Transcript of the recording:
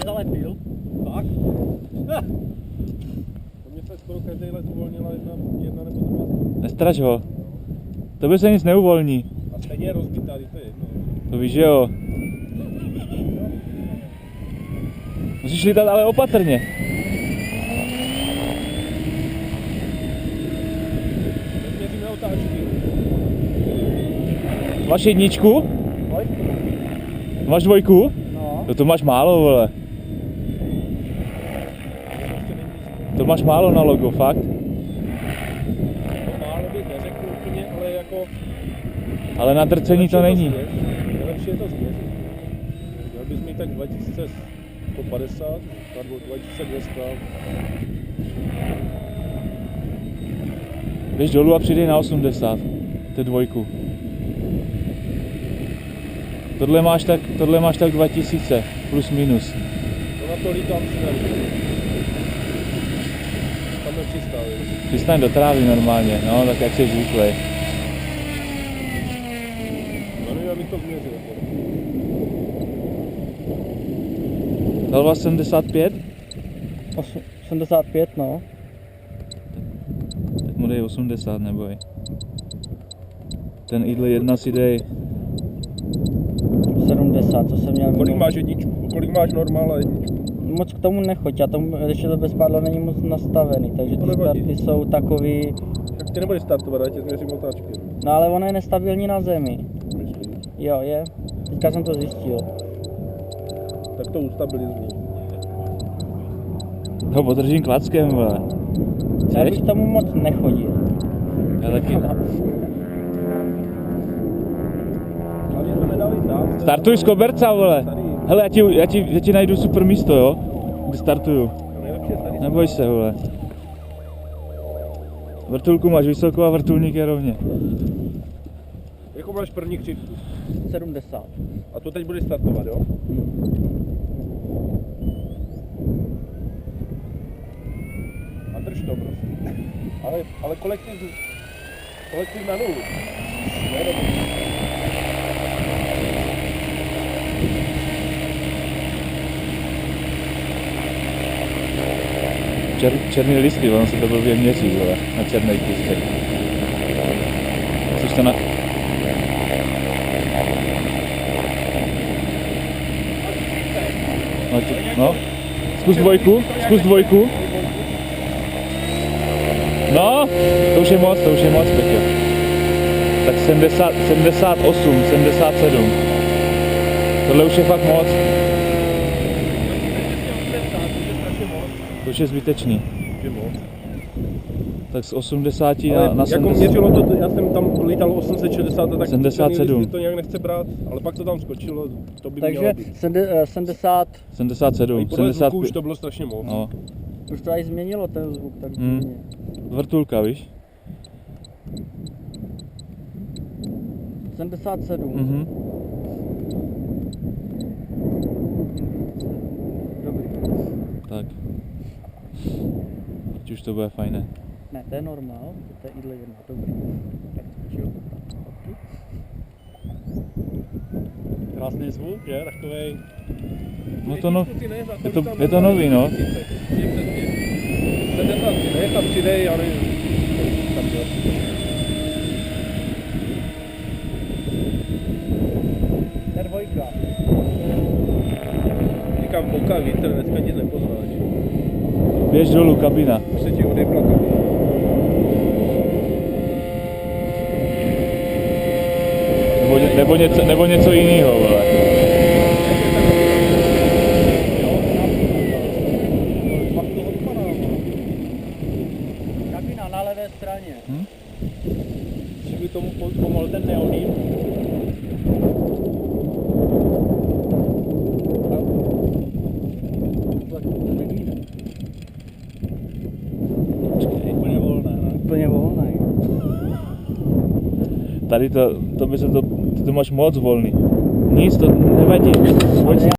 zalepil. Tak? To mě se skoro každý let uvolnila jedna nebo druhá. Nestraž ho. Tobě se nic neuvolní. A stejně je rozbitá, to je jedno. To víš, že jo. Musíš lítat ale opatrně. Měříme otáčky. Máš jedničku? Dvojku. Máš dvojku? No. No to máš málo, vole. To máš málo na logo, fakt. To málo bych neřekl úplně, ale jako... Ale na drcení to není. Lepší je to změřit. Měl bys mít tak 2150, nebo 2200. Běž dolů a přidej na 80. Ty dvojku. Tohle máš tak 2000, plus minus. To na to lítám si nevím. Tam je přistávil. Přistaň do trávy normálně, no, tak jak jsi zvyklý. No nevím, abych to změřil. Dal vás 75? 85, no. Tak mu dej 80, neboj. Ten jídle jedna si dej. 70, to jsem měl. Kolik máš jedničku? Kolik máš normál a jedničku? Moc k tomu nechoď, já tomu, ještě to bez pádla není moc nastavený, takže To ty nevadí. starty jsou takový... Tak tě nebude startovat, já tě změřím otáčky. No ale ono je nestabilní na zemi. Myslíš? Jo, je. Teďka jsem to zjistil. Tak to ustabilizují. No podržím klackem, vole. Já Chceš? bych tomu moc nechodil. Já taky. Ale to nedali tam. Startuj z koberca, vole. Tady. Hele, já ti najdu super místo, jo? Kde startuju. Nejlepší je tady. Neboj se, vole. Vrtulku máš vysoko a vrtulník je rovně. Jakou máš první křivku? 70. A to teď bude startovat, jo? A drž to, prosím. Ale kolektiv na nulu. Ne, nebo... Černý listy, ono se to blbě měří, vole, na černých listech. Chceš to na... No, zkus dvojku. No, to už je moc, Petě. Tak 70, 78, 77. Tohle už je fakt moc. To už je zbytečný. Tak z 80 na jako 70. měřilo to, já jsem tam lítal 860, tak 77. to nějak nechce brát, ale pak to tam skočilo, to by mělo Takže být. 70, 77, I podle zvuku už 75. to bylo strašně moc. No, už to aj změnilo ten zvuk, tak Hmm. divně. vrtulka, víš? 77. Mhm. Dobrý. Tak. Teď už to bude fajné. Ne, to je normál, to je jídle jedna, dobrý. Tak skočil. Krásný zvuk, je, takovej. No to no, je to nový, no. Ne, tam přidej, ale tam dělat. To je dvojka. Říkám, boka, vítr, dneska nic nepoznáš. Běž dolů, kabina. Už se ti odejpla kabina. Nebo něco jiného, vole. Kabina na levé straně. Že by tomu pomohl ten neonín. Úplně volné, ne? Úplně volné. Tady to máš moc volný. Nic, to nevadí. Pojď.